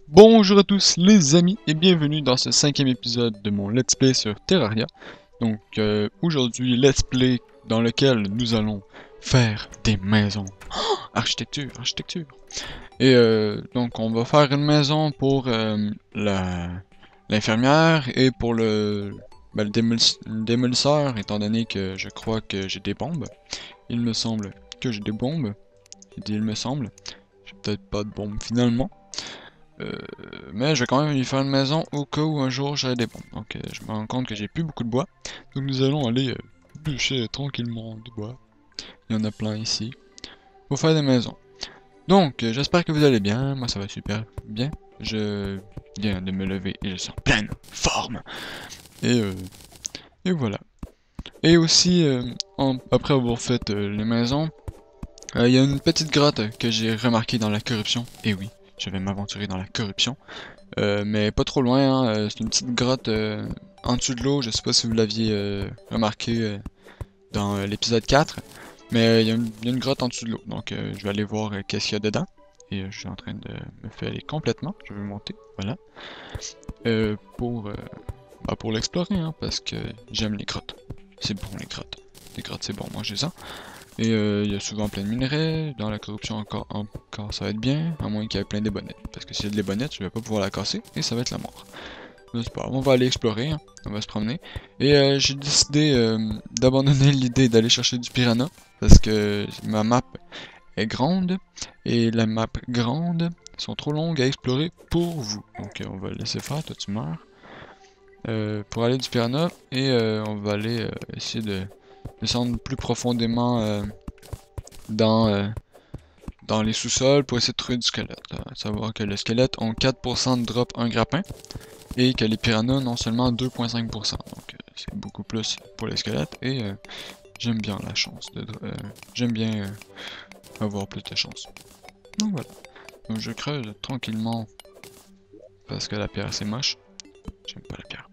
Bonjour à tous les amis et bienvenue dans ce 5e épisode de mon Let's Play sur Terraria. Donc aujourd'hui, Let's Play dans lequel nous allons faire des maisons. Oh, architecture, architecture. Et donc on va faire une maison pour l'infirmière et pour le démolisseur, étant donné que je crois que j'ai des bombes. Il me semble que j'ai des bombes. J'ai dit il me semble. J'ai peut-être pas de bombes finalement. Mais je vais quand même lui faire une maison au cas où un jour j'aurai des bombes. Donc je me rends compte que j'ai plus beaucoup de bois. Donc nous allons aller bûcher tranquillement du bois. Il y en a plein ici. Pour faire des maisons. Donc j'espère que vous allez bien. Moi ça va super bien. Je viens de me lever et je suis en pleine forme. Et, euh, et voilà. Et aussi, après avoir fait les maisons, il y a une petite grotte que j'ai remarquée dans la corruption. Et oui, je vais m'aventurer dans la corruption. Mais pas trop loin, hein. C'est une petite grotte en dessous de l'eau. Je sais pas si vous l'aviez remarqué dans l'épisode 4. Mais il y a une grotte en dessous de l'eau. Donc je vais aller voir qu'est-ce qu'il y a dedans. Et je suis en train de me faire aller complètement. Je vais monter, voilà. Pour l'explorer, hein, parce que j'aime les grottes. C'est bon les grottes. Les grottes c'est bon, manger ça. Et il y a souvent plein de minerais, dans la corruption encore ça va être bien, à moins qu'il y ait plein de bonnettes. Parce que s'il y a de l'ébonnette, je vais pas pouvoir la casser, et ça va être la mort. Mais c'est pas grave, on va aller explorer, hein. On va se promener. Et j'ai décidé d'abandonner l'idée d'aller chercher du piranha, parce que ma map est grande, et la map grande sont trop longues à explorer pour vous. Donc on va le laisser faire, toi tu meurs. Pour aller du piranha, et on va aller essayer de descendre plus profondément dans, euh, dans les sous-sols pour essayer de trouver du squelette. Savoir que le squelette ont 4% de drop un grappin et que les piranhas n'ont seulement 2,5%. Donc c'est beaucoup plus pour les squelettes et j'aime bien la chance. J'aime bien avoir plus de chance. Donc voilà. Donc je creuse tranquillement parce que la pierre c'est moche. J'aime pas la pierre.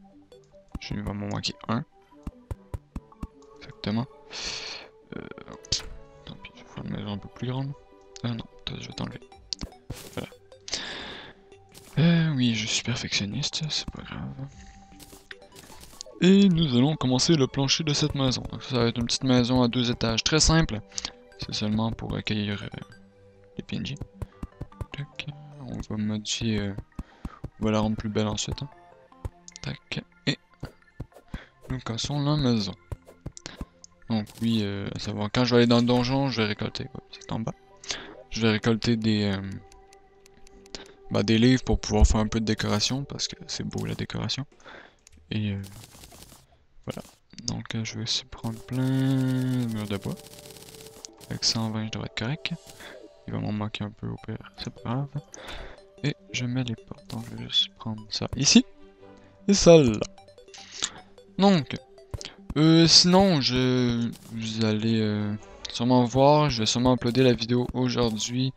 Je vais m'en manquer un. Exactement. Tant pis, je vais faire une maison un peu plus grande. Ah non, je vais t'enlever. Voilà. Oui, je suis perfectionniste, c'est pas grave. Et nous allons commencer le plancher de cette maison. Donc ça va être une petite maison à 2 étages, très simple. C'est seulement pour accueillir les PNJ. Tac. On va modifier, on va la rendre plus belle ensuite. Hein. Tac. Et nous cassons la maison. Donc oui, à savoir, quand je vais aller dans le donjon, je vais récolter, c'est en bas. Je vais récolter des livres pour pouvoir faire un peu de décoration, parce que c'est beau la décoration. Et voilà. Donc je vais aussi prendre plein de murs de bois. Avec 120 je devrais être correct. Il va m'en manquer un peu au pire, c'est pas grave. Et je mets les portes, donc je vais juste prendre ça ici. Et ça là. Donc, sinon vous allez sûrement voir, je vais sûrement uploader la vidéo aujourd'hui.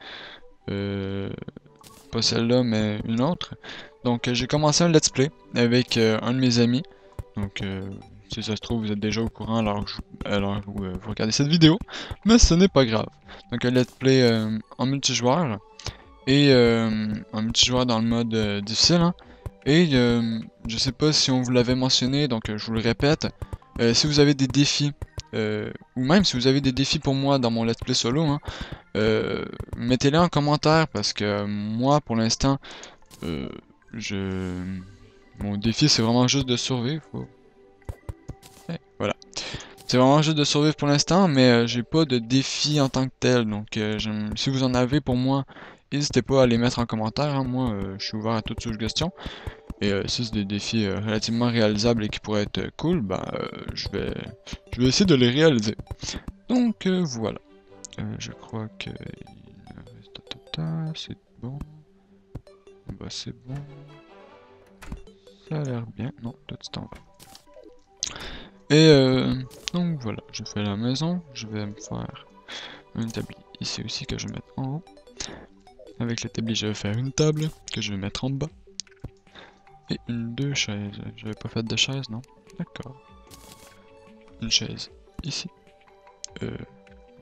Pas celle-là, mais une autre. Donc j'ai commencé un let's play avec un de mes amis. Donc si ça se trouve, vous êtes déjà au courant alors vous regardez cette vidéo. Mais ce n'est pas grave. Donc un let's play en multijoueur. Et un multijoueur dans le mode difficile. Hein. Et je sais pas si on vous l'avait mentionné, donc je vous le répète. Si vous avez des défis, ou même si vous avez des défis pour moi dans mon let's play solo, hein, mettez-les en commentaire parce que moi pour l'instant euh, je mon défi c'est vraiment juste de survivre. Ouais, voilà. C'est vraiment juste de survivre pour l'instant, mais j'ai pas de défi en tant que tel. Donc si vous en avez pour moi, n'hésitez pas à les mettre en commentaire. Hein. Moi je suis ouvert à toute suggestion. Et si c'est des défis relativement réalisables et qui pourraient être cool, bah je vais essayer de les réaliser. Donc voilà. Je crois que c'est bon. Bah c'est bon. Ça a l'air bien. Non, toi tu t'en vas. Et donc voilà, je fais la maison. Je vais me faire un établi ici aussi que je vais mettre en haut. Avec l'établi, je vais faire une table que je vais mettre en bas. Et deux chaises. J'avais pas fait de chaise, non? D'accord. Une chaise ici.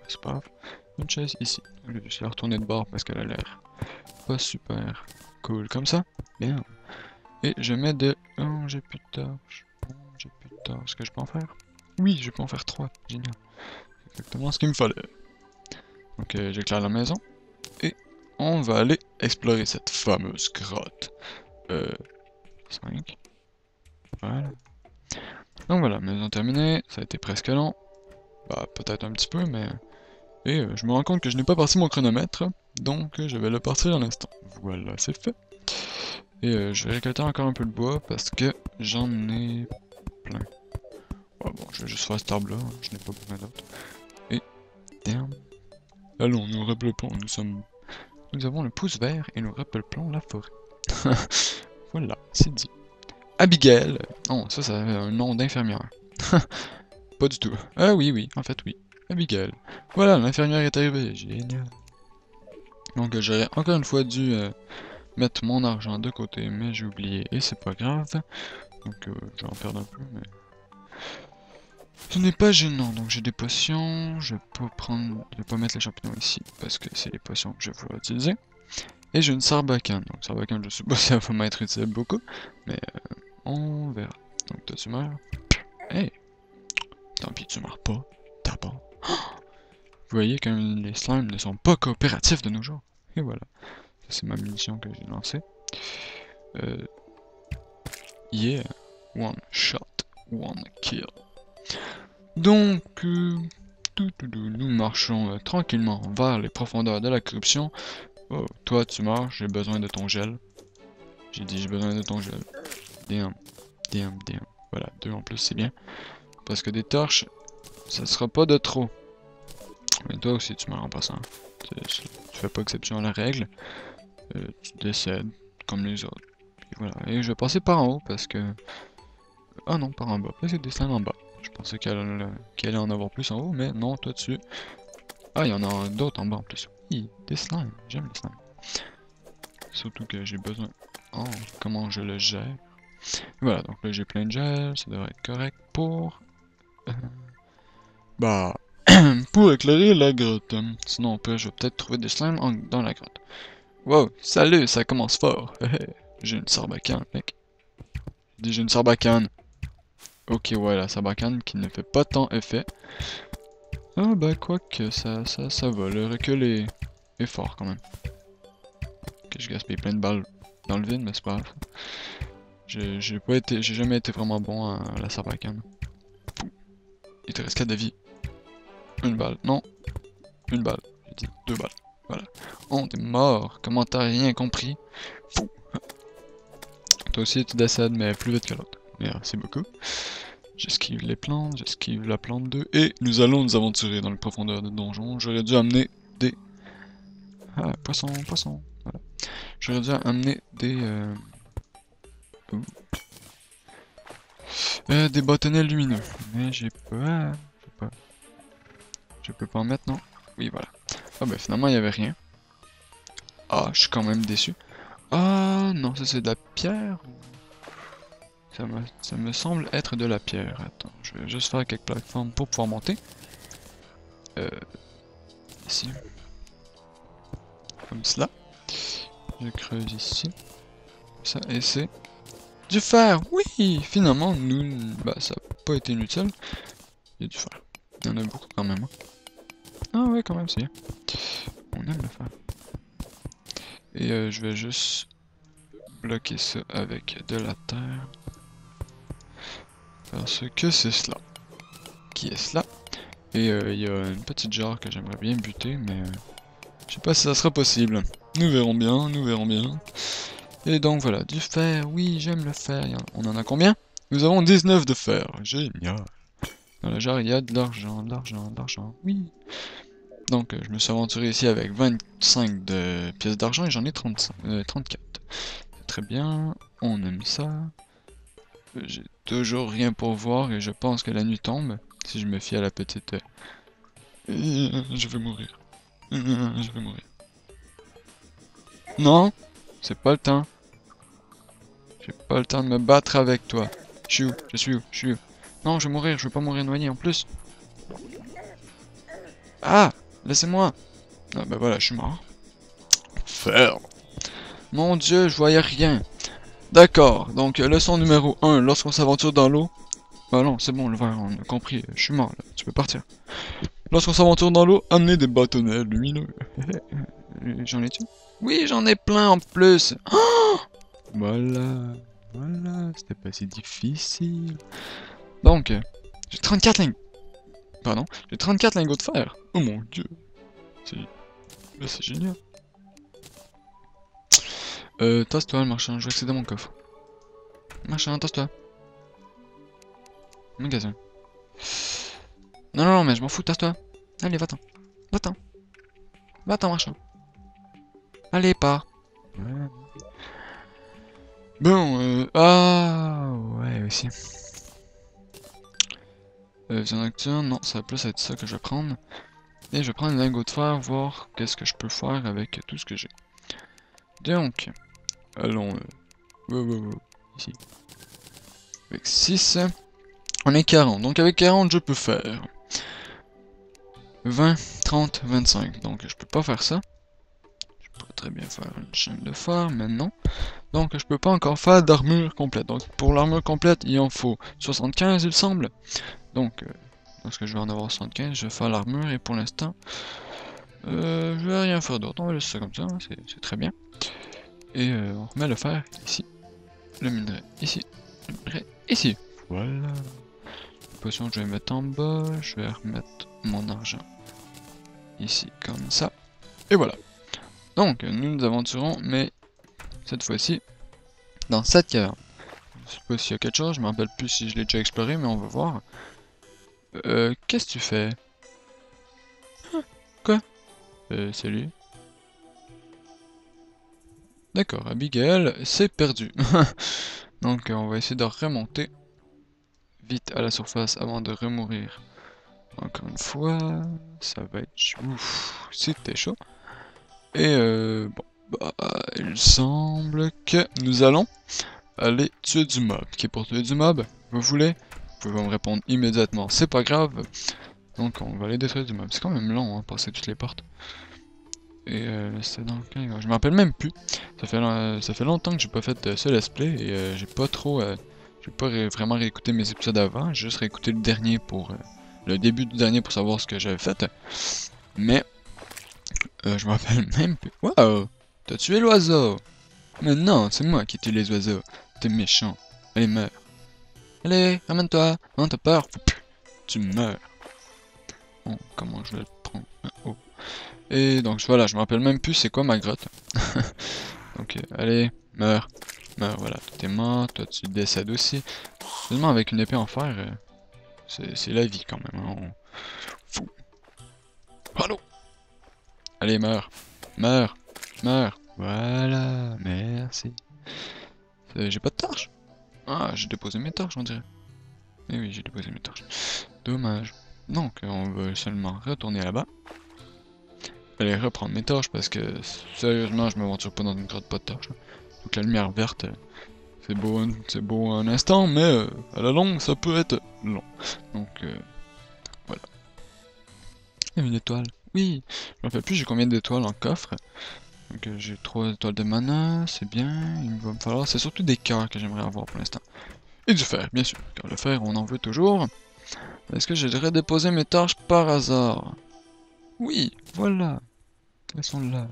C'est pas grave. Une chaise ici. Je vais la retourner de bord parce qu'elle a l'air pas super Cool, comme ça. Bien. Et je mets de... Oh, j'ai plus de torches. Oh, j'ai plus de torches. Est-ce que je peux en faire? Oui, je peux en faire 3. Génial. C'est exactement ce qu'il me fallait. Donc j'éclaire la maison. Et on va aller explorer cette fameuse grotte. 5. Voilà. Donc voilà, maison terminée. Ça a été presque long. Bah, peut-être un petit peu, mais... Et je me rends compte que je n'ai pas parti mon chronomètre. Donc je vais le partir à l'instant. Voilà, c'est fait. Et je vais récolter encore un peu de bois parce que j'en ai plein. Ouais, bon, je vais juste faire cet arbre-là. Je n'ai pas besoin d'autres. Et... Damn. Allons, nous repeuplons. Nous avons le pouce vert et nous repeuplons la forêt. Voilà, c'est dit. Abigail. Oh, ça a un nom d'infirmière. Pas du tout. Ah oui, oui, en fait oui. Abigail. Voilà, l'infirmière est arrivée. Génial. Donc j'aurais encore une fois dû mettre mon argent de côté, mais j'ai oublié et c'est pas grave. Donc je vais en perdre un peu, mais... Ce n'est pas gênant, donc j'ai des potions, je vais pas mettre les champignons ici, parce que c'est les potions que je vais vouloir utiliser. Et j'ai une sarbacane, donc sarbacane je suppose ça va m'être utile beaucoup, mais on verra. Donc toi tu meurs. Hey! Tant pis tu meurs pas, d'abord. Vous voyez que les slimes ne sont pas coopératifs de nos jours. Et voilà. C'est ma munition que j'ai lancée. Yeah. One shot, one kill. Donc, nous marchons tranquillement vers les profondeurs de la corruption. Oh, toi tu meurs, j'ai besoin de ton gel. J'ai dit j'ai besoin de ton gel. Damn. Voilà, 2 en plus c'est bien. Parce que des torches, ça sera pas de trop. Mais toi aussi tu meurs en passant. Tu fais pas exception à la règle. Tu décèdes comme les autres. Puis voilà. Et je vais passer par en haut parce que... Ah non, par en bas. Parce qu'il y a des slimes en bas. Je pensais qu'elle allait en avoir plus en haut, mais non, toi dessus. Ah, il y en a d'autres en bas en plus. Oui, des slimes. J'aime les slimes. Surtout que j'ai besoin... Oh, comment je le gère. Voilà, donc là j'ai plein de gel, ça devrait être correct pour... Bah... pour éclairer la grotte. Sinon je vais peut-être trouver des slimes dans la grotte. Wow, salut, ça commence fort. J'ai une sarbacane, mec. J'ai une sarbacane. Ok, ouais, la sarbacane qui ne fait pas tant effet. Ah bah quoique, ça va, le recul est fort quand même. Ok, je gaspille plein de balles dans le vide, mais c'est pas grave. J'ai jamais été vraiment bon à la sarbacane. Il te reste 4 de vie. Une balle, non. Une balle, j'ai dit 2 balles. Voilà. Oh, t'es mort. Comment t'as rien compris? Fou. Toi aussi tu décèdes, mais plus vite que l'autre. Merci beaucoup. J'esquive les plantes, j'esquive la plante 2, et nous allons nous aventurer dans les profondeurs du donjon. J'aurais dû amener des... Ah, poisson. Voilà. J'aurais dû amener des bâtonnets lumineux. Mais j'ai pas... Je peux pas en mettre, non? Oui, voilà. Ah bah finalement, il n'y avait rien. Ah, je suis quand même déçu. Ah, non, ça c'est de la pierre. Ça me semble être de la pierre. Attends, je vais juste faire quelques plateformes pour pouvoir monter. Ici. Comme cela. Je creuse ici. Ça, et c'est du fer. Oui, finalement, bah, ça n'a pas été inutile. Il y a du fer. Il y en a beaucoup quand même. Hein. Ah ouais, quand même, c'est bien. On aime le fer. Et je vais juste bloquer ça avec de la terre. Parce que c'est cela. Qui est cela? Et il y a une petite jarre que j'aimerais bien buter, mais je sais pas si ça sera possible. Nous verrons bien, nous verrons bien. Et donc voilà, du fer, oui, j'aime le fer. On en a combien? Nous avons 19 de fer, génial. Dans la jarre, il y a de l'argent, oui. Donc je me suis aventuré ici avec 25 de pièces d'argent et j'en ai 34. C'est très bien, on aime ça. J'ai toujours rien pour voir et je pense que la nuit tombe. Si je me fie à la petite... je vais mourir. Je vais mourir. Non, c'est pas le temps. J'ai pas le temps de me battre avec toi. Je suis où? Je suis où? Je suis où? Non, je vais mourir, je veux pas mourir noyé en plus. Ah! Laissez-moi! Ah bah voilà, je suis mort. Fer! Mon Dieu, je voyais rien. D'accord, donc leçon numéro 1, lorsqu'on s'aventure dans l'eau... Ah non, c'est bon, le verre, on a compris, je suis mort, là, tu peux partir. Lorsqu'on s'aventure dans l'eau, amenez des bâtonnets lumineux. J'en ai-tu? Oui, j'en ai plein en plus. Oh, voilà, voilà, c'était pas si difficile. Donc, j'ai 34 lingots. Pardon, j'ai 34 lingots de fer. Oh mon dieu. C'est génial. Tasse-toi, le marchand, je vais accéder à mon coffre. Marchand, tasse-toi. Magasin. Non, non, non, mais je m'en fous, tasse-toi. Allez, va-t'en. Va-t'en. Va-t'en, marchand. Allez, pars. Ouais. Bon, ah, ouais, aussi. Vision nocturne, non, ça va plus être ça que je vais prendre. Et je vais prendre un lingot de fer, voir qu'est-ce que je peux faire avec tout ce que j'ai. Donc, allons, ici. Avec 6, on est 40. Donc avec 40, je peux faire 20, 30, 25. Donc je peux pas faire ça. Je pourrais très bien faire une chaîne de fer, mais non. Donc je peux pas encore faire d'armure complète. Donc pour l'armure complète, il en faut 75, il semble. Donc, lorsque je vais en avoir 75, je vais faire l'armure et pour l'instant, je vais rien faire d'autre. On va laisser ça comme ça, hein, c'est très bien. Et on remet le fer ici. Le minerai ici. Le minerai ici. Voilà. La potion, je vais mettre en bas. Je vais remettre mon argent ici, comme ça. Et voilà. Donc, nous nous aventurons, mais cette fois-ci, dans cette caverne. Je sais pas s'il y a quelque chose, je me rappelle plus si je l'ai déjà exploré, mais on va voir. Qu'est-ce que tu fais? Quoi? Salut. D'accord, Abigail, c'est perdu. Donc, on va essayer de remonter vite à la surface avant de remourir. Encore une fois, ça va être... Ouf, c'était chaud. Et bon, bah, il semble que nous allons aller tuer du mob. Qui est pour tuer du mob, vous voulez? Vous pouvez me répondre immédiatement, c'est pas grave. Donc on va aller détruire du mob. C'est quand même long, hein, passer toutes les portes. Et c'est dans quel... Je me rappelle même plus. Ça fait longtemps que j'ai pas fait ce let's play et j'ai pas trop... j'ai pas vraiment réécouté mes épisodes avant. J'ai juste réécouté le dernier pour... le début du dernier pour savoir ce que j'avais fait. Mais... je me rappelle même plus. Waouh! T'as tué l'oiseau! Mais non, c'est moi qui tue les oiseaux. T'es méchant. Allez, meurs. Allez, ramène-toi. Non, t'as peur. Tu meurs. Bon, comment je vais le prendre? Oh. Et donc voilà, je me rappelle même plus c'est quoi ma grotte. Donc allez, meurs. Meurs, voilà. T'es mort, toi tu décèdes aussi. Seulement avec une épée en fer, c'est la vie quand même. Hein. Fou. Allô? Allez, meurs. Meurs. Meurs. Voilà, merci. J'ai pas de torche. Ah, j'ai déposé mes torches, on dirait. Eh oui, j'ai déposé mes torches. Dommage. Donc, on va seulement retourner là-bas. Aller reprendre mes torches parce que, sérieusement, je m'aventure pas dans une grotte pas de torches. Donc la lumière verte, c'est beau un instant, mais à la longue, ça peut être long. Donc, voilà. Et une étoile. Oui, je me rappelle plus j'ai combien d'étoiles en coffre. Donc j'ai 3 étoiles de mana, c'est bien, il va me falloir, c'est surtout des cœurs que j'aimerais avoir pour l'instant. Et du fer, bien sûr, car le fer on en veut toujours. Est-ce que j'ai redéposé mes torches par hasard? Oui, voilà, elles sont là.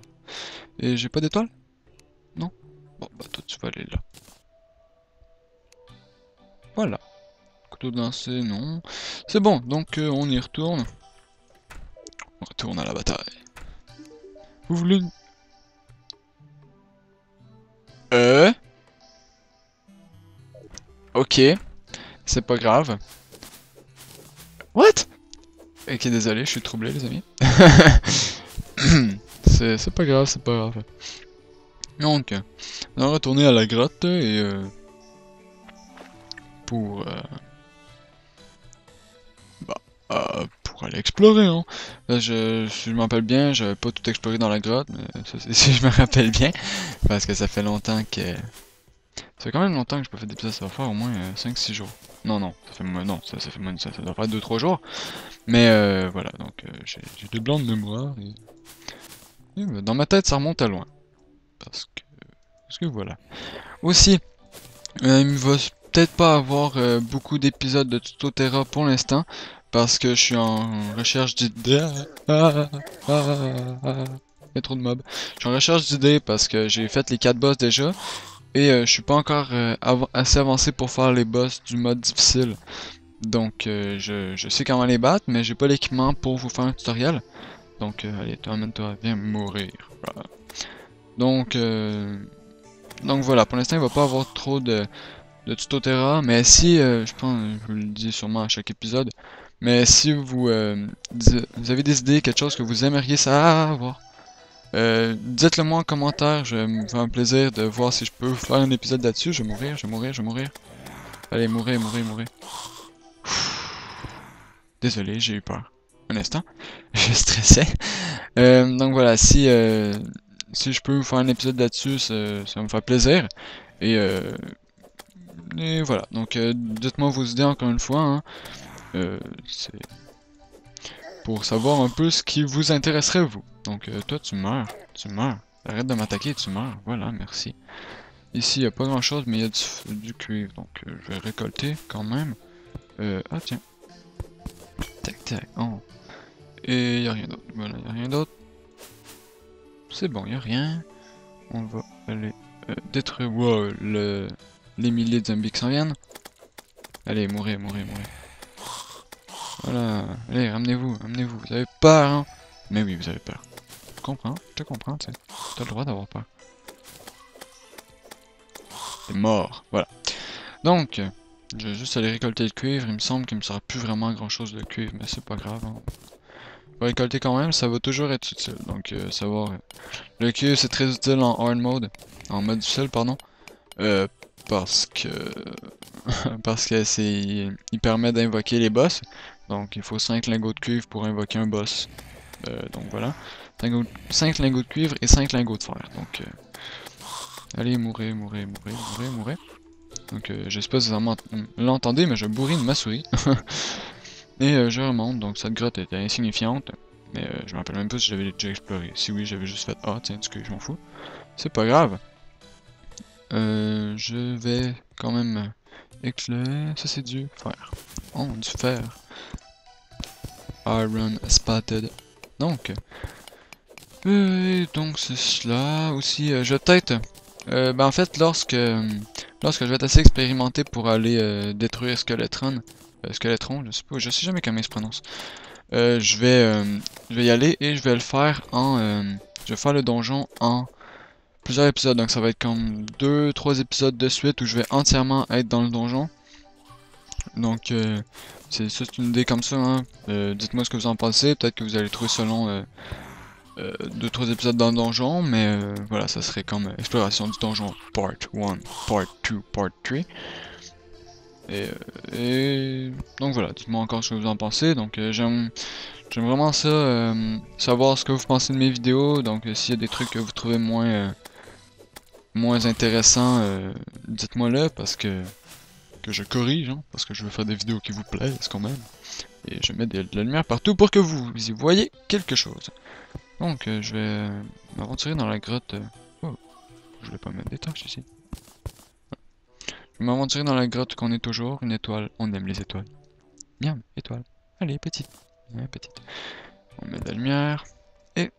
Et j'ai pas d'étoiles? Non? Bon, bah toi tu vas aller là. Voilà. Couteau de lancer, non. C'est bon, donc on y retourne. On retourne à la bataille. Vous voulez une... Ok, c'est pas grave. What? Ok, désolé, je suis troublé, les amis. C'est pas grave, c'est pas grave. Donc, on va retourner à la grotte et pour pour aller explorer. Hein. Là, si je me rappelle bien, j'avais pas tout exploré dans la grotte, mais ça, si je me rappelle bien, parce que ça fait longtemps que ça fait quand même longtemps que j'ai pas fait d'épisode, ça va faire au moins 5-6 jours. Non, non, ça fait moins, non, ça fait moins, ça doit faire 2-3 jours. Mais voilà, donc j'ai des blancs de mémoire et dans ma tête ça remonte à loin. Parce que Parce que voilà. Aussi, il va peut-être pas avoir beaucoup d'épisodes de Tutoterra pour l'instant. Parce que je suis en recherche d'idées. Il y a trop de mobs. Je suis en recherche d'idées parce que j'ai fait les 4 boss déjà. Et je suis pas encore assez avancé pour faire les boss du mode difficile. Donc je sais comment les battre, mais j'ai pas l'équipement pour vous faire un tutoriel. Donc allez, toi, viens mourir. Voilà. Donc voilà, pour l'instant il va pas avoir trop de tutoterra, mais si, je pense, je vous le dis sûrement à chaque épisode, mais si vous avez des idées, quelque chose que vous aimeriez savoir, dites-le moi en commentaire, je me fais un plaisir de voir si je peux faire un épisode là-dessus. Je vais mourir, je vais mourir, je vais mourir. Allez, mourir, mourir, mourir. Désolé, j'ai eu peur. Un instant, je stressais. Donc voilà, si je peux vous faire un épisode là-dessus, ça va me faire plaisir. Et, euh, et voilà, donc dites-moi vos idées encore une fois. Hein. C'est pour savoir un peu ce qui vous intéresserait vous. Donc toi tu meurs, tu meurs. Arrête de m'attaquer, tu meurs. Voilà, merci. Ici il n'y a pas grand chose, mais il y a du cuivre, donc je vais récolter quand même. Ah tiens. Tac tac. Oh. Et il n'y a rien d'autre. Voilà, il n'y a rien d'autre. C'est bon, il n'y a rien. On va aller détruire les milliers de zombies qui s'en viennent. Allez, mourez, mourez, mourez. Voilà, allez, ramenez-vous, ramenez-vous. Vous avez peur, hein? Mais oui, vous avez peur. Je comprends, je te comprends, tu sais. T'as le droit d'avoir peur. T'es mort, voilà. Donc, je vais juste aller récolter le cuivre. Il me semble qu'il me sert plus vraiment grand-chose de cuivre, mais c'est pas grave. Hein. Je vais récolter quand même, ça va toujours être utile. Donc, savoir... le cuivre, c'est très utile en hard mode. En mode difficile, pardon. Parce que... parce que il permet d'invoquer les boss. Donc il faut 5 lingots de cuivre pour invoquer un boss. Donc voilà. 5 lingots de cuivre et 5 lingots de fer. Donc allez, mourez, mourez, mourez, mourez, mourez. Donc je sais pas si vous l'entendez, mais je bourrine ma souris. Et je remonte, donc cette grotte était insignifiante. Mais je me rappelle même pas si j'avais déjà exploré. Si oui, j'avais juste fait ah tiens, du cuivre, je m'en fous. C'est pas grave. Je vais quand même éclairer. Ça c'est du fer. Oh, du fer. Iron spotted. Donc c'est cela. Aussi, je vais peut-être... ben en fait, lorsque je vais être assez expérimenté pour aller détruire Skeletron, Skeletron, je sais pas, je sais jamais comment il se prononce. Je vais y aller et je vais le faire en... je vais faire le donjon en plusieurs épisodes. Donc ça va être comme 2-3 épisodes de suite où je vais entièrement être dans le donjon. Donc c'est une idée comme ça, hein. Dites-moi ce que vous en pensez, peut-être que vous allez trouver selon 2-3 épisodes dans le donjon, mais voilà, ça serait comme exploration du donjon part 1, part 2, part 3. Et donc voilà, dites-moi encore ce que vous en pensez. Donc j'aime vraiment ça, savoir ce que vous pensez de mes vidéos. Donc s'il y a des trucs que vous trouvez moins intéressants, dites-moi là, parce que je corrige, hein, parce que je veux faire des vidéos qui vous plaisent quand même. Et je mets de la lumière partout pour que vous y voyez quelque chose. Donc je vais m'aventurer dans la grotte. Oh, je vais pas mettre des torches ici. Je vais m'aventurer dans la grotte qu'on est toujours. Une étoile, on aime les étoiles. Miam, étoile. Allez, petite. Ouais, petite. On met de la lumière. Et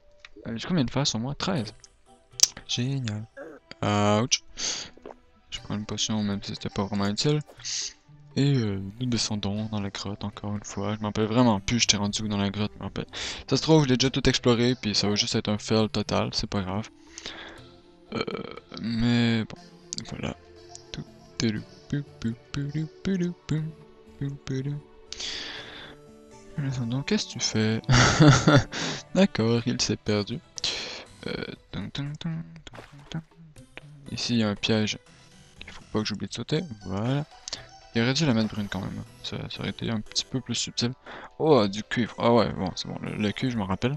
j'ai combien de faces au moins? 13. Génial. Ouch. Je prends une potion même si c'était pas vraiment utile. Et nous descendons dans la grotte encore une fois. Je m'en rappelle vraiment plus, j'étais rendu où dans la grotte, je me rappelle. Ça se trouve, je l'ai déjà tout exploré, puis ça va juste être un fail total, c'est pas grave. Mais bon, voilà. Donc, qu'est-ce que tu fais? D'accord, il s'est perdu. Ici, il y a un piège. Il faut pas que j'oublie de sauter. Voilà. Il aurait dû la mettre brune quand même. Ça aurait été un petit peu plus subtil. Oh, du cuivre. Ah ouais, bon, c'est bon. Le cuivre, je m'en rappelle.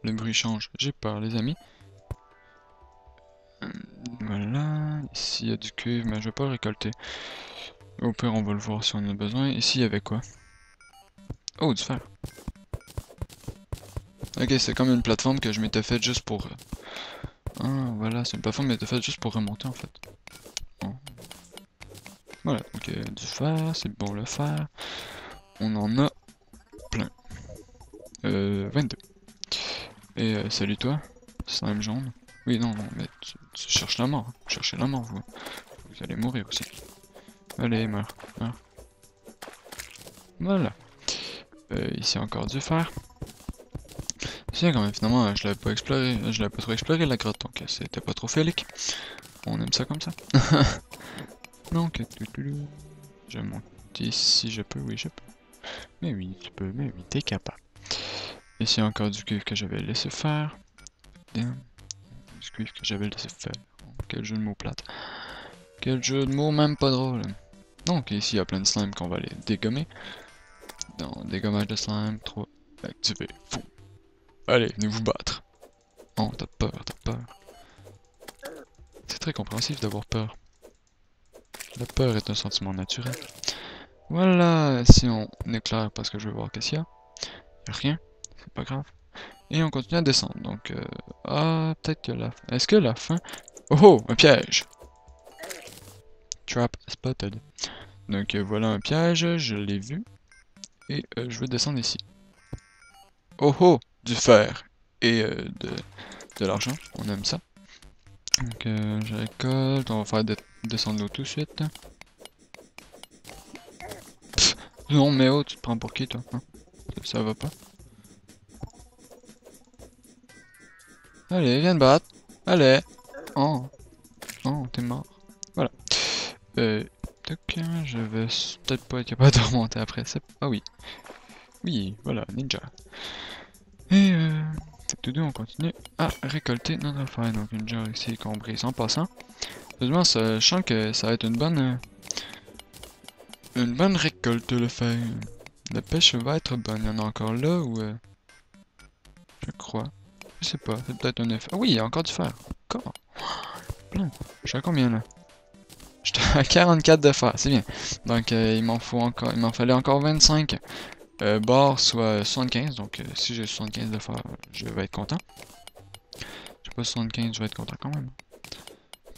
Le bruit change. J'ai peur, les amis. Voilà. Ici, il y a du cuivre, mais je vais pas le récolter. Au pire, on va le voir si on en a besoin. Ici, il y avait quoi? Oh, du fer. Ok, c'est comme une plateforme que je m'étais faite juste Ah, voilà, c'est une plateforme mais de fait juste pour remonter en fait. Oh. Voilà, donc du fer, c'est bon le fer. On en a plein. 22. Et salut toi, slime jaune. Oui, non, non, mais tu cherches la mort. Cherchez la mort, vous. Vous allez mourir aussi. Allez, meurs, meurs. Voilà. Ici encore du fer. C'est quand même, finalement, je l'avais pas exploré, je l'avais pas trop exploré la grotte, donc c'était pas trop phélique. On aime ça comme ça. Donc, je monte ici, je peux, oui, je peux. Mais oui, tu peux, mais oui, t'es capable. Ici encore du cuivre que j'avais laissé faire. Damn. Du cuivre que j'avais laissé faire. Quel jeu de mots plate. Quel jeu de mots même pas drôle. Donc ici il y a plein de slime qu'on va aller dégommer. Dans dégommage de slime, 3, activé, fou. Allez, venez vous battre. Oh, t'as peur, t'as peur. C'est très compréhensif d'avoir peur. La peur est un sentiment naturel. Voilà, si on éclaire parce que je veux voir qu'est-ce qu'il y a. Y a rien, c'est pas grave. Et on continue à descendre, donc ah, peut-être que la fin... Est-ce que la fin... Oh oh, un piège! Trap spotted. Donc voilà un piège, je l'ai vu. Et je vais descendre ici. Oh oh, du fer et de l'argent, on aime ça. Donc je récolte, on va faire descendre l'eau tout de suite. Pff, non mais oh, tu te prends pour qui toi hein? Ça va pas. Allez, viens te battre. Allez. Oh, oh, t'es mort. Voilà. Donc je vais peut-être pas être capable de remonter après. Ah oui. Oui, voilà, ninja. Et c'est tout deux, on continue à récolter notre affaire. Donc une jarre ici qu'on brise en passant. Heureusement, je sens que ça va être une bonne récolte le fer. La pêche va être bonne. Il y en a encore là ou je crois. Je sais pas, c'est peut-être un effet. Ah oui, il y a encore du fer. Encore. Plein. Je suis à combien là? J'étais à 44 de fer, c'est bien. Donc il m'en fallait encore 25 barres, soit 75. Donc si j'ai 75 de fer, je vais être content. J'ai pas 75, je vais être content quand même.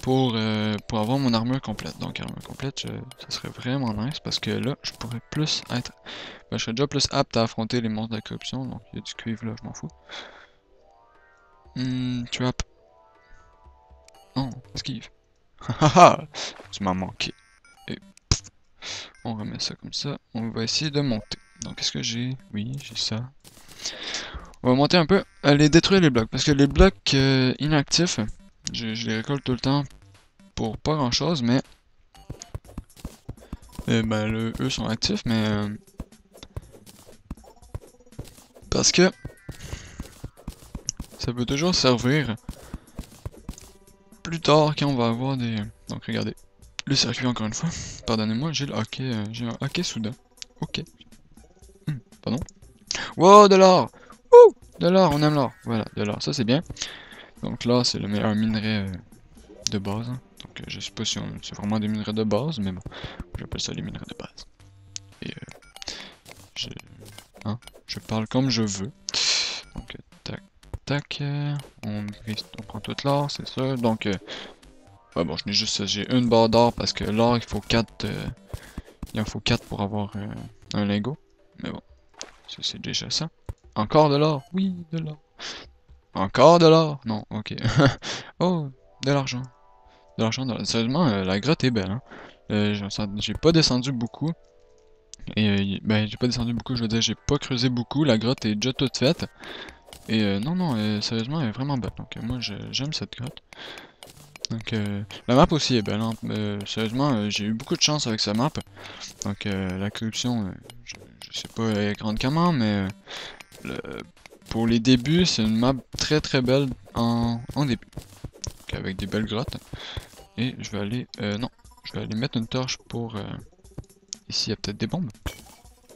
Pour avoir mon armure complète. Donc armure complète, ça serait vraiment nice parce que là, je pourrais plus être... Ben, je serais déjà plus apte à affronter les monstres de la corruption. Donc il y a du cuivre là, je m'en fous. Trap. Non, esquive. Haha, tu m'as manqué. Et pff, on remet ça comme ça. On va essayer de monter. Donc est-ce que j'ai... Oui, j'ai ça. On va monter un peu. Aller détruire les blocs. Parce que les blocs inactifs, je les récolte tout le temps pour pas grand chose, mais... ben eux sont actifs, mais... parce que... ça peut toujours servir plus tard quand on va avoir des... Donc regardez. Le circuit encore une fois. Pardonnez-moi, j'ai le hockey, j'ai un hockey soudain. Ok. Pardon. Wow, de l'or! Wouh! De l'or, on aime l'or. Voilà, de l'or, ça c'est bien. Donc là, c'est le meilleur minerai de base. Hein. Donc je sais pas si c'est vraiment des minerais de base, mais bon, j'appelle ça les minerais de base. Et je parle comme je veux. Donc tac, tac, on prend toute l'or, c'est ça. Donc ouais, bon, j'ai une barre d'or parce que l'or il faut 4 il en faut 4 pour avoir un lingot. Mais bon, c'est déjà ça. Encore de l'or, oui, de l'or. Encore de l'or, non, ok. Oh, de l'argent. De l'argent, sérieusement, la grotte est belle, hein. J'ai pas descendu beaucoup. Et ben, j'ai pas descendu beaucoup, je veux dire, j'ai pas creusé beaucoup. La grotte est déjà toute faite. Et non, non, sérieusement, elle est vraiment belle. Donc moi, j'aime cette grotte. Donc la map aussi est belle, hein. Sérieusement, j'ai eu beaucoup de chance avec cette map. Donc la corruption, je sais pas elle est grande comment, mais pour les débuts, c'est une map très très belle en début. Donc, avec des belles grottes. Et je vais aller... non, je vais aller mettre une torche pour... ici, il y a peut-être des bombes.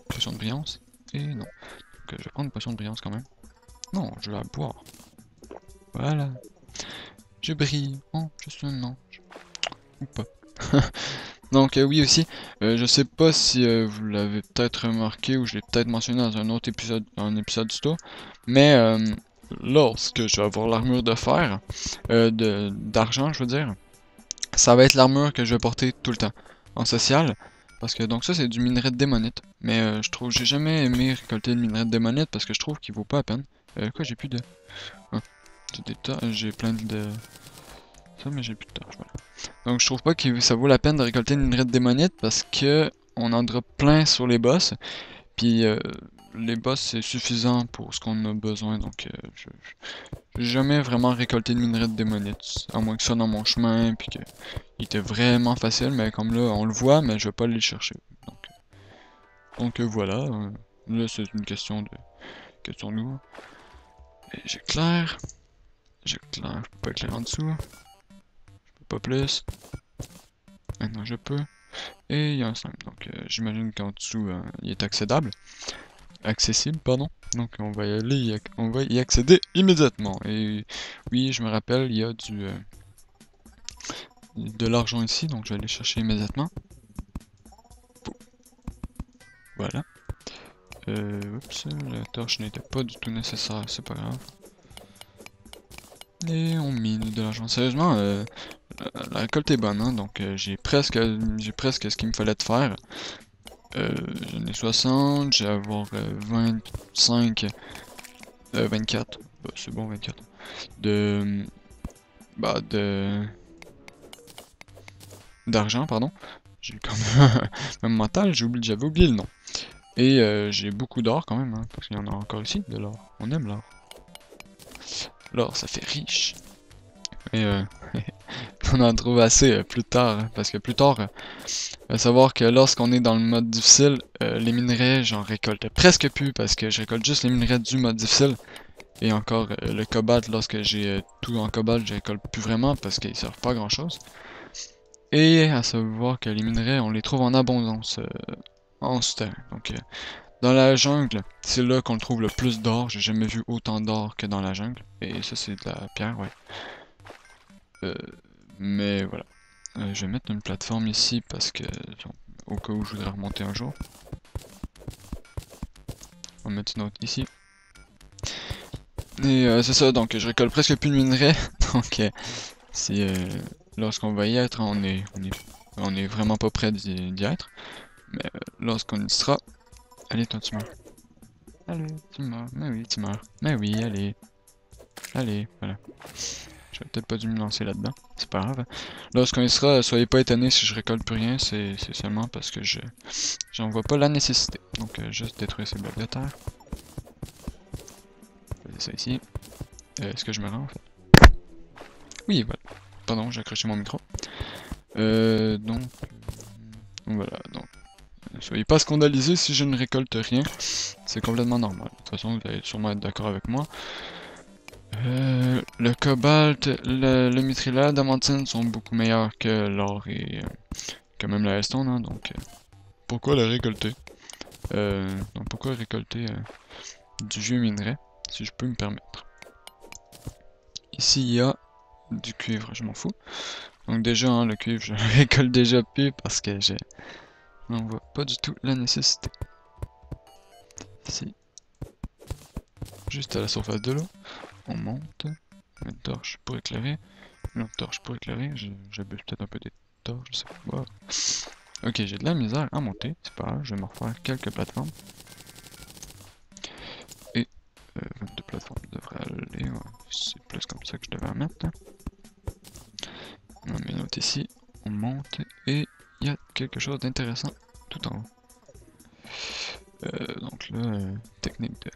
Potion de brillance. Et non. Donc je vais prendre une potion de brillance quand même. Non, je vais la boire. Voilà. Je brille. Oh, je suis un ange. Ou pas. Donc oui aussi, je sais pas si vous l'avez peut-être remarqué ou je l'ai peut-être mentionné dans un autre épisode, du tour, mais lorsque je vais avoir l'armure de fer, d'argent, je veux dire, ça va être l'armure que je vais porter tout le temps en social. Parce que donc ça c'est du minerai de démonite. Mais j'ai jamais aimé récolter le minerai de démonite parce que je trouve qu'il vaut pas la peine. Quoi, j'ai plus de... Ah, j'ai plein de... Ça, mais j'ai plus de torches, voilà. Donc je trouve pas que ça vaut la peine de récolter le minerai de démonite parce que on en drop plein sur les boss. Puis les boss c'est suffisant pour ce qu'on a besoin. Donc j'ai jamais vraiment récolté de minerai de démonite. À moins que ça dans mon chemin, puis que il était vraiment facile, mais comme là on le voit, mais je vais pas aller le chercher. Donc voilà, là c'est une question de nous. Et j'éclaire, je peux pas éclairer en dessous, je peux pas plus. Maintenant je peux. Et il y a un slime, donc j'imagine qu'en dessous il est accessible, pardon. Donc on va on va y accéder immédiatement. Et oui, je me rappelle, il y a de l'argent ici, donc je vais aller chercher immédiatement. Voilà. Oups, la torche n'était pas du tout nécessaire, c'est pas grave. Et on mine de l'argent. Sérieusement, la récolte est bonne, hein, donc j'ai presque ce qu'il me fallait de faire. J'en ai 60, j'ai avoir 25, 24, bah, c'est bon 24, d'argent, pardon. J'ai comme même mental, j'avais oublié le nom. Et j'ai beaucoup d'or quand même, hein, parce qu'il y en a encore ici, de l'or. On aime l'or. L'or, ça fait riche. Et on en trouve assez plus tard, hein, parce que plus tard, savoir que lorsqu'on est dans le mode difficile, les minerais, j'en récolte presque plus, parce que je récolte juste les minerais du mode difficile. Et encore, le cobalt, lorsque j'ai tout en cobalt, je récolte plus vraiment, parce qu'ils servent pas à grand chose. Et à savoir que les minerais, on les trouve en abondance en souterrain. Donc, dans la jungle, c'est là qu'on trouve le plus d'or. J'ai jamais vu autant d'or que dans la jungle. Et ça, c'est de la pierre, ouais. Mais voilà. Je vais mettre une plateforme ici parce que, au cas où je voudrais remonter un jour. On va mettre une autre ici. Et c'est ça, donc je récolte presque plus de minerais. Donc, si lorsqu'on va y être, on est vraiment pas prêt d'y être. Mais lorsqu'on y sera... Allez, toi, tu meurs. Allez, tu meurs. Mais oui, tu meurs. Mais oui, allez. Allez, voilà. J'aurais peut-être pas dû me lancer là-dedans. C'est pas grave. Lorsqu'on y sera, soyez pas étonnés si je récolte plus rien. C'est seulement parce que j'en vois pas la nécessité. Donc, juste détruire ces blocs de terre. C'est ça ici. Est-ce que je me rends, en fait? Oui, voilà. Pardon, j'ai accroché mon micro. Donc... voilà, donc... soyez pas scandalisés si je ne récolte rien. C'est complètement normal. De toute façon, vous allez sûrement être d'accord avec moi. Le cobalt, le mithril, la damantine sont beaucoup meilleurs que l'or et que même la stone, hein, donc pourquoi la récolter? Donc pourquoi récolter du vieux minerai, si je peux me permettre. Ici il y a du cuivre, je m'en fous. Donc déjà hein, le cuivre je récolte déjà plus parce que je n'en vois pas du tout la nécessité. Ici, juste à la surface de l'eau. On monte, une torche pour éclairer, une autre torche pour éclairer, j'abuse peut-être un peu des torches, je sais pas. Wow. Ok, j'ai de la misère à monter, c'est pas grave, je vais me refaire quelques plateformes. Et 22 plateformes devraient aller, ouais, c'est plus comme ça que je devais en mettre. On en met une autre ici, on monte, et il y a quelque chose d'intéressant tout en haut. Donc là, technique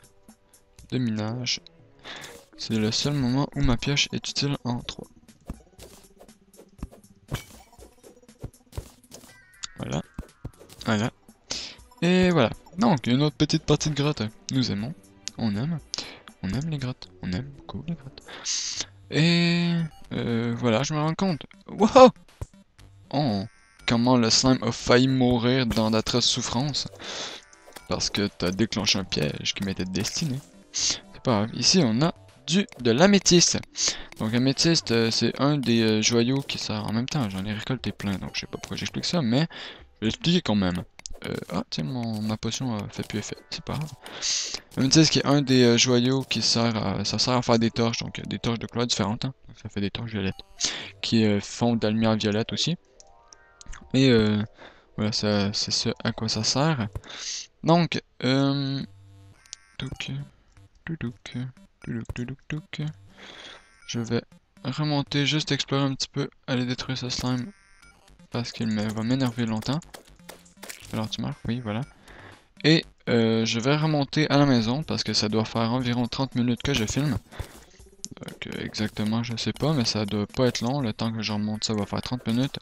de minage. C'est le seul moment où ma pioche est utile en 3. Voilà. Voilà. Et voilà. Donc, une autre petite partie de grotte. Nous aimons. On aime les grottes. On aime beaucoup les grottes. Et voilà, je me rends compte. Wow! Oh! Comment le slime a failli mourir dans d'atroces souffrances. Parce que t'as déclenché un piège qui m'était destiné. C'est pas grave. Ici, on a de l'améthyste. Donc l'améthyste c'est un des joyaux qui sert en même temps. J'en ai récolté plein donc je sais pas pourquoi j'explique ça mais je vais l'expliquer quand même. Ah, tiens, ma potion a fait plus effet, c'est pas grave. Améthyste qui est un des joyaux qui sert à... Ça sert à faire des torches, donc des torches de couleurs différentes, hein. Donc, ça fait des torches violettes. Qui font de la lumière violette aussi. Et voilà, c'est ce à quoi ça sert. Donc, touc, touc, touc. Je vais remonter, juste explorer un petit peu, aller détruire ce slime. Parce qu'il va m'énerver longtemps. Alors tu marques, oui, voilà. Et je vais remonter à la maison parce que ça doit faire environ 30 minutes que je filme. Donc exactement, je sais pas, mais ça doit pas être long. Le temps que je remonte, ça va faire 30 minutes.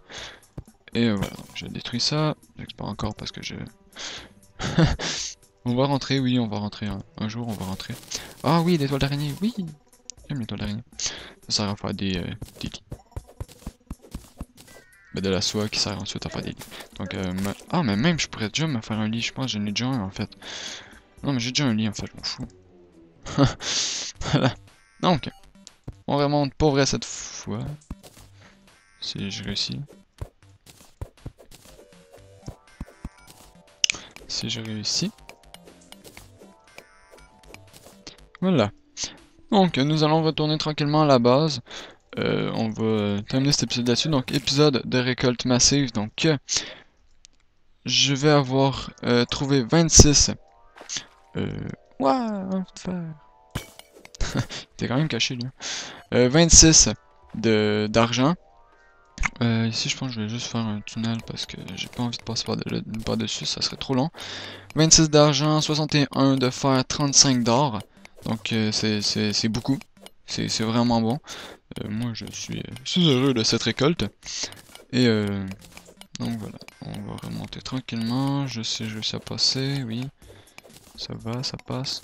Et voilà, donc je détruis ça. J'explore encore parce que je... On va rentrer, oui, on va rentrer. Un jour, on va rentrer. Ah oui, des toiles d'araignée, oui. J'aime les toiles d'araignée. Ça sert à faire des lits. Mais de la soie qui sert ensuite à faire des lits. Donc, ah, mais même, je pourrais déjà me faire un lit. Je pense que j'en ai déjà un, en fait. Non, mais j'ai déjà un lit, en fait, je m'en fous. Voilà. Donc, on remonte pour vrai cette fois. Si je réussis. Si je réussis. Voilà. Donc, nous allons retourner tranquillement à la base. On va terminer cet épisode là-dessus. Donc, épisode de récolte massive. Donc, je vais avoir trouvé 26. Ouah, t'es quand même caché, lui. 26 d'argent. Ici, je pense que je vais juste faire un tunnel parce que j'ai pas envie de passer par-dessus, ça serait trop long. 26 d'argent, 61 de fer, 35 d'or. Donc, c'est beaucoup. C'est vraiment bon. Moi, je suis heureux de cette récolte. Et donc voilà, on va remonter tranquillement. Je sais à passer, oui. Ça va, ça passe.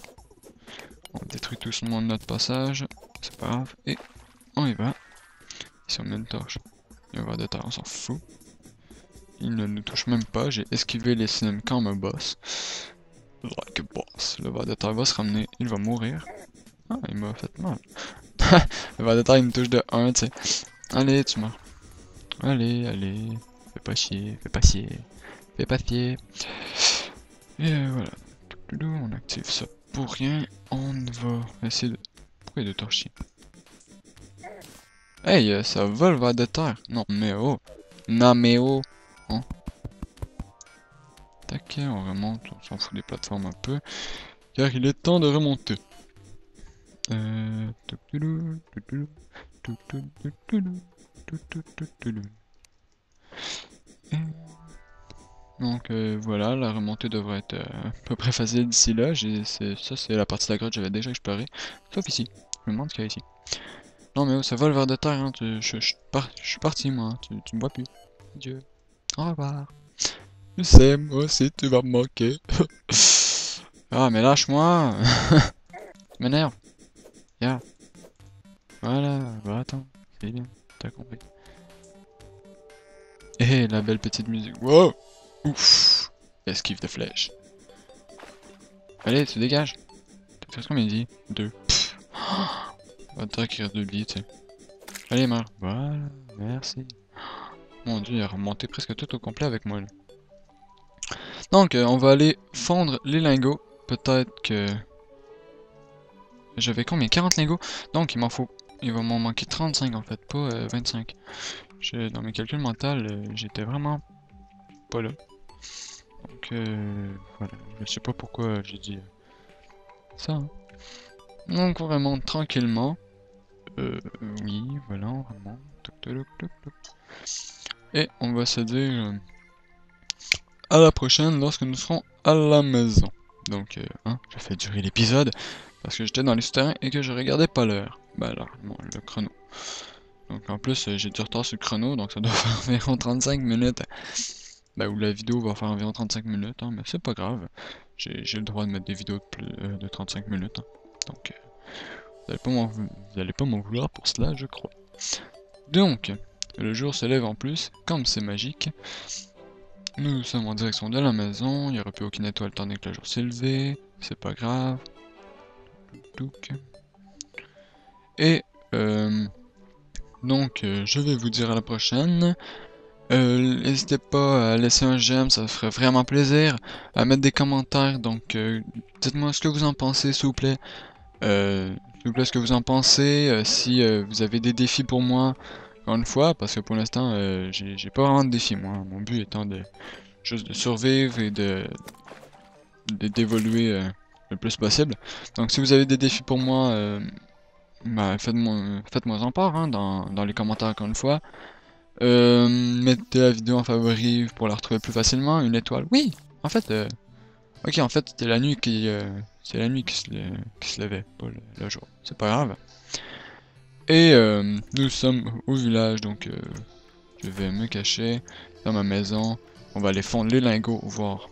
On détruit tout le monde de notre passage. C'est pas grave. Et on y va. Ici, on met une torche. Il y a un ver de terre, on s'en fout. Il ne nous touche même pas. J'ai esquivé les cinémes quand me boss. Like a boss. Le ver de terre va se ramener. Il va mourir. Ah, il m'a fait mal. Le ver de terre, il me touche de 1, tu sais. Allez, tu meurs. Allez, allez. Fais pas chier, fais pas chier. Fais pas chier. Et voilà. On active ça pour rien. On va essayer de... Pourquoi il y a deux torches? Hey, ça vole vers de terre. Non, mais oh. Non, mais oh. Hein? Tac, on remonte. On s'en fout des plateformes un peu. Car il est temps de remonter. Donc voilà, la remontée devrait être à peu près facile d'ici là. Ça, c'est la partie de la grotte que j'avais déjà explorée. Sauf ici. Je me demande ce qu'il y a ici. Non mais oh, ça vole vers de terre, hein. Je suis parti moi, tu me vois plus. Adieu. Au revoir. Je sais, moi aussi tu vas me manquer. Ah mais lâche-moi. Tu m'énerve. Ya. Voilà, bah attends, c'est bien, t'as compris. Eh, la belle petite musique. Wow. Ouf. Esquive de flèche. Allez, tu dégages. T'as fait combien il dit? 2. Va te écrire 2 billets, tu sais. Allez, meurs. Voilà, merci. Mon dieu, il a remonté presque tout au complet avec moi là. Donc, on va aller fondre les lingots. Peut-être que... J'avais combien? 40 lingots? Donc, il m'en faut... Il va m'en manquer 35 en fait, pas 25. Dans mes calculs mentaux, j'étais vraiment pas là. Donc, voilà. Je sais pas pourquoi j'ai dit ça. Hein. Donc, on remonte tranquillement. Oui, voilà, on remonte. Toc, toc, toc, toc. Et on va se dire à la prochaine lorsque nous serons à la maison. Donc, hein, j'ai fait durer l'épisode parce que j'étais dans les souterrains et que je regardais pas l'heure. Bah alors, bon, le chrono. Donc en plus, j'ai du retard sur le chrono, donc ça doit faire environ 35 minutes. Bah, où la vidéo va faire environ 35 minutes, hein, mais c'est pas grave. J'ai le droit de mettre des vidéos de 35 minutes. Hein. Donc, vous allez pas m'en vouloir pour cela, je crois. Donc, le jour se lève en plus, comme c'est magique. Nous sommes en direction de la maison, il n'y aura plus aucune étoile tandis que le jour s'est levé, c'est pas grave. Et donc je vais vous dire à la prochaine. N'hésitez pas à laisser un j'aime, ça ferait vraiment plaisir. À mettre des commentaires, donc dites-moi ce que vous en pensez, s'il vous plaît. S'il vous plaît, ce que vous en pensez. Si vous avez des défis pour moi, encore une fois, parce que pour l'instant, j'ai pas vraiment de défis, moi. Mon but étant de juste de survivre et d'évoluer le plus possible. Donc si vous avez des défis pour moi, bah, faites-moi en part hein, dans les commentaires encore une fois. Mettez la vidéo en favori pour la retrouver plus facilement. Une étoile. Oui! En fait, ok, en fait, c'était la nuit c'est la nuit qui se levait, pas le jour. C'est pas grave. Et nous sommes au village, donc je vais me cacher dans ma maison. On va aller fondre les lingots, voir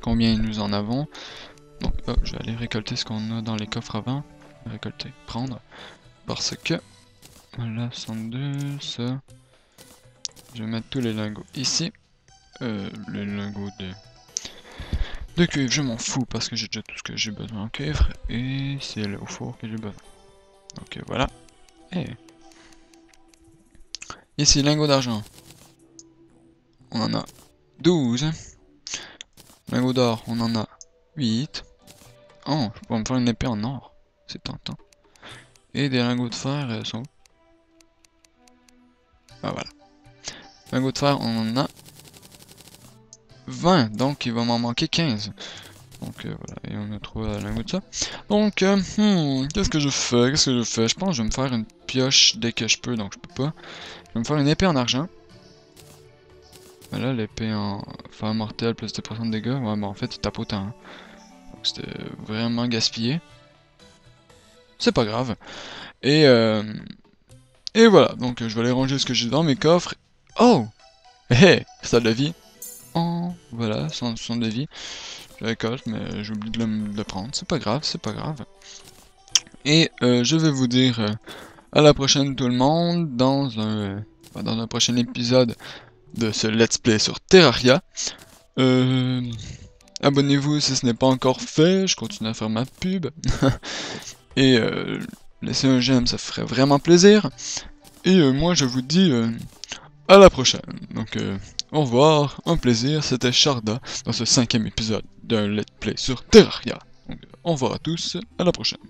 combien nous en avons. Donc, oh, je vais aller récolter ce qu'on a dans les coffres avant. Récolter, prendre. Parce que, voilà, 62, ça. Je vais mettre tous les lingots ici. Les lingots de cuivre, je m'en fous parce que j'ai déjà tout ce que j'ai besoin en cuivre. Et c'est au four que j'ai besoin. Donc voilà. Et ici, lingots d'argent. On en a 12. Lingots d'or, on en a 8. Oh, je pourrais me faire une épée en or. C'est tentant. Et des lingots de fer sont où? Ah voilà. Lingots de fer, on en a 20, donc il va m'en manquer 15. Donc voilà, et on a trouvé la lingot de ça. Donc, qu'est-ce que je fais? Je pense que je vais me faire une pioche dès que je peux, donc je peux pas. Je vais me faire une épée en argent. Voilà, l'épée en fer mortel plus 10% de dégâts. Ouais, mais en fait, il tape autant. Hein. Donc c'était vraiment gaspillé. C'est pas grave. Et voilà, donc je vais aller ranger ce que j'ai dans mes coffres. Oh! Hé! Ça de la vie. Oh, voilà, son de vie. Je récolte, mais j'ai oublié de le prendre. C'est pas grave, c'est pas grave. Et je vais vous dire à la prochaine tout le monde dans un prochain épisode de ce let's play sur Terraria. Abonnez-vous si ce n'est pas encore fait, je continue à faire ma pub. Et laissez un j'aime, ça ferait vraiment plaisir. Et moi je vous dis à la prochaine. Donc au revoir, un plaisir, c'était Sharda dans ce 5e épisode d'un let's play sur Terraria. Donc au revoir à tous, à la prochaine.